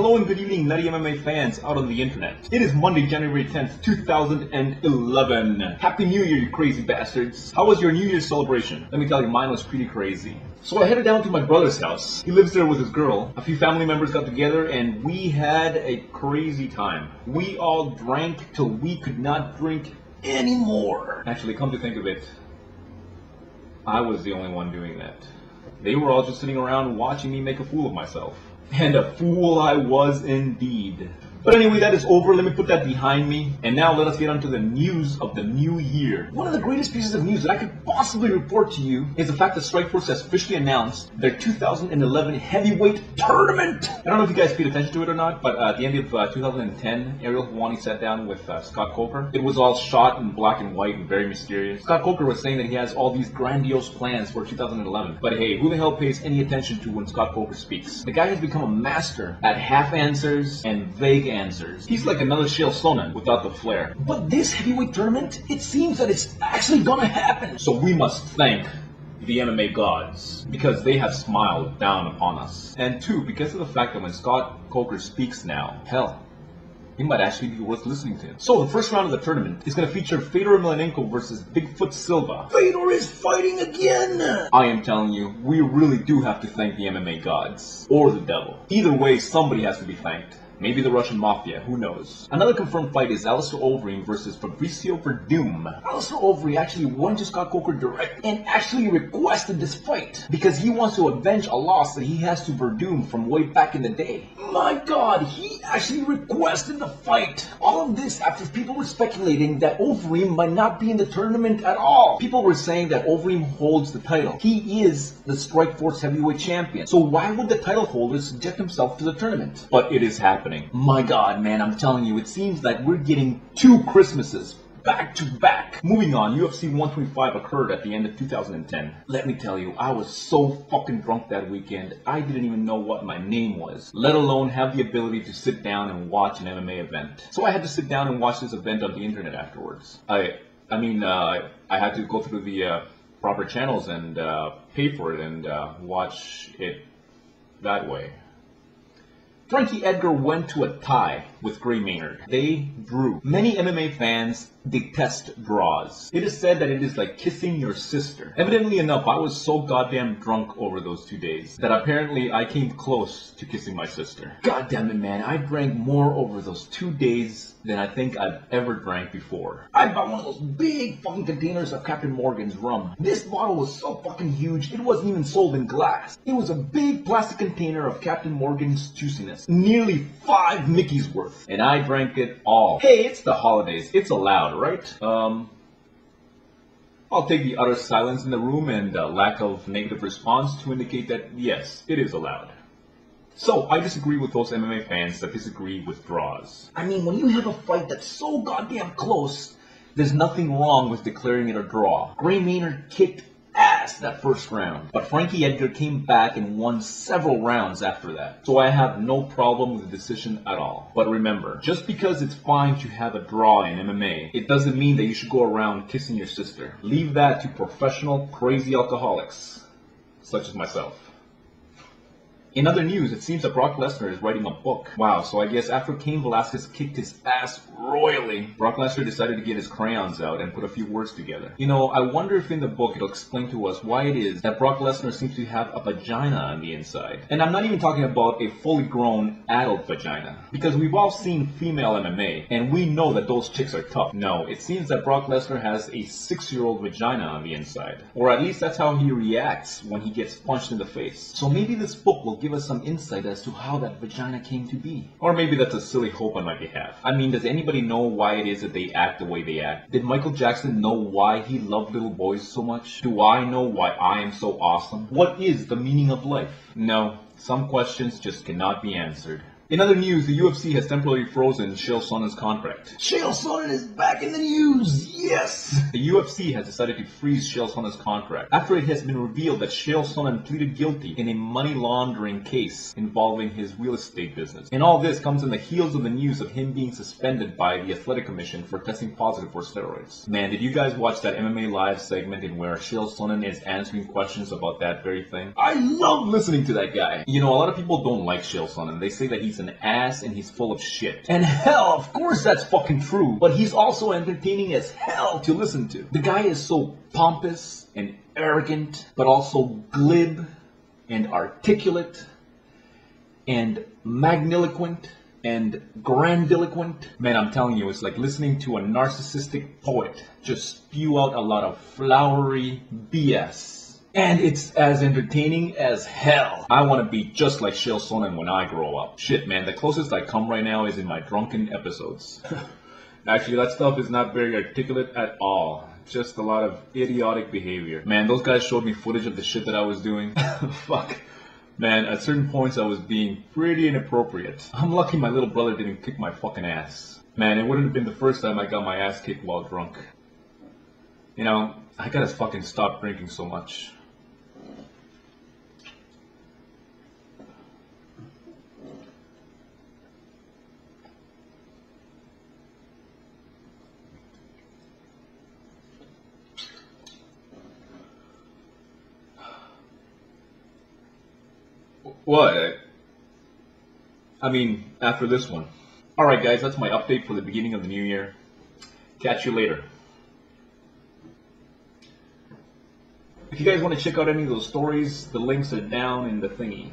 Hello and good evening, nutty MMA fans out on the internet. It is Monday, January 10th, 2011. Happy New Year, you crazy bastards. How was your New Year's celebration? Let me tell you, mine was pretty crazy. So I headed down to my brother's house. He lives there with his girl. A few family members got together and we had a crazy time. We all drank till we could not drink anymore. Actually, come to think of it, I was the only one doing that. They were all just sitting around watching me make a fool of myself. And a fool I was indeed. But anyway, that is over. Let me put that behind me. And now let us get on to the news of the new year. One of the greatest pieces of news that I could possibly report to you is the fact that Strikeforce has officially announced their 2011 heavyweight tournament. I don't know if you guys paid attention to it or not, but at the end of 2010, Ariel Helwani sat down with Scott Coker. It was all shot in black and white and very mysterious. Scott Coker was saying that he has all these grandiose plans for 2011. But hey, who the hell pays any attention to when Scott Coker speaks? The guy has become a master at half answers and vague answers. He's like another Chael Sonnen without the flair. But this heavyweight tournament, it seems that it's actually gonna happen. So we must thank the MMA gods because they have smiled down upon us. And two, because of the fact that when Scott Coker speaks now, hell, he might actually be worth listening to. So the first round of the tournament is going to feature Fedor Emelianenko versus Bigfoot Silva. Fedor is fighting again! I am telling you, we really do have to thank the MMA gods. Or the devil. Either way, somebody has to be thanked. Maybe the Russian Mafia, who knows. Another confirmed fight is Alistair Overeem versus Fabricio Verdum. Alistair Overeem actually went to Scott Coker direct and actually requested this fight because he wants to avenge a loss that he has to Verdum from way back in the day. My god, he actually requested the fight. All of this after people were speculating that Overeem might not be in the tournament at all. People were saying that Overeem holds the title. He is the Strikeforce Heavyweight Champion. So why would the title holder subject himself to the tournament? But it is happening. My god, man, I'm telling you, it seems like we're getting 2 Christmases back to back. Moving on, UFC 125 occurred at the end of 2010. Let me tell you, I was so fucking drunk that weekend, I didn't even know what my name was, let alone have the ability to sit down and watch an MMA event. So I had to sit down and watch this event on the internet afterwards. I had to go through the proper channels and pay for it and watch it that way. Frankie Edgar went to a tie with Gray Maynard. They drew. Many MMA fans detest draws. It is said that it is like kissing your sister. Evidently enough, I was so goddamn drunk over those 2 days that apparently I came close to kissing my sister. God damn it, man. I drank more over those 2 days than I think I've ever drank before. I bought one of those big fucking containers of Captain Morgan's rum. This bottle was so fucking huge, it wasn't even sold in glass. It was a big plastic container of Captain Morgan's juiciness. Nearly 5 Mickeys worth. And I drank it all. Hey, it's the holidays. It's allowed, right? I'll take the utter silence in the room and lack of negative response to indicate that yes, it is allowed. So, I disagree with those MMA fans that disagree with draws. I mean, when you have a fight that's so goddamn close, there's nothing wrong with declaring it a draw. Gray Maynard kicked ass that first round, but Frankie Edgar came back and won several rounds after that. So I have no problem with the decision at all. But remember, just because it's fine to have a draw in MMA, it doesn't mean that you should go around kissing your sister. Leave that to professional crazy alcoholics, such as myself. In other news, it seems that Brock Lesnar is writing a book. Wow, so I guess after Cain Velasquez kicked his ass royally, Brock Lesnar decided to get his crayons out and put a few words together. You know, I wonder if in the book it'll explain to us why it is that Brock Lesnar seems to have a vagina on the inside. And I'm not even talking about a fully grown adult vagina, because we've all seen female MMA, and we know that those chicks are tough. No, it seems that Brock Lesnar has a 6-year-old vagina on the inside. Or at least that's how he reacts when he gets punched in the face. So maybe this book will give us some insight as to how that vagina came to be. Or maybe that's a silly hope on my behalf. I mean, does anybody know why it is that they act the way they act? Did Michael Jackson know why he loved little boys so much? Do I know why I am so awesome? What is the meaning of life? No, some questions just cannot be answered. In other news, the UFC has temporarily frozen Chael Sonnen's contract. Chael Sonnen is back in the news! Yes! The UFC has decided to freeze Chael Sonnen's contract after it has been revealed that Chael Sonnen pleaded guilty in a money laundering case involving his real estate business. And all this comes in the heels of the news of him being suspended by the Athletic Commission for testing positive for steroids. Man, did you guys watch that MMA Live segment in where Chael Sonnen is answering questions about that very thing? I love listening to that guy. You know, a lot of people don't like Chael Sonnen. They say that he's he's an ass and he's full of shit. And hell, of course that's fucking true. But he's also entertaining as hell to listen to. The guy is so pompous and arrogant, but also glib and articulate and magniloquent and grandiloquent. Man, I'm telling you, it's like listening to a narcissistic poet just spew out a lot of flowery BS. And it's as entertaining as hell. I want to be just like Chael Sonnen when I grow up. Shit, man, the closest I come right now is in my drunken episodes. Actually, that stuff is not very articulate at all. Just a lot of idiotic behavior. Man, those guys showed me footage of the shit that I was doing. Fuck. Man, at certain points I was being pretty inappropriate. I'm lucky my little brother didn't kick my fucking ass. Man, it wouldn't have been the first time I got my ass kicked while drunk. You know, I gotta fucking stop drinking so much. What? I mean, after this one. Alright guys, that's my update for the beginning of the new year. Catch you later. If you guys want to check out any of those stories, the links are down in the thingy.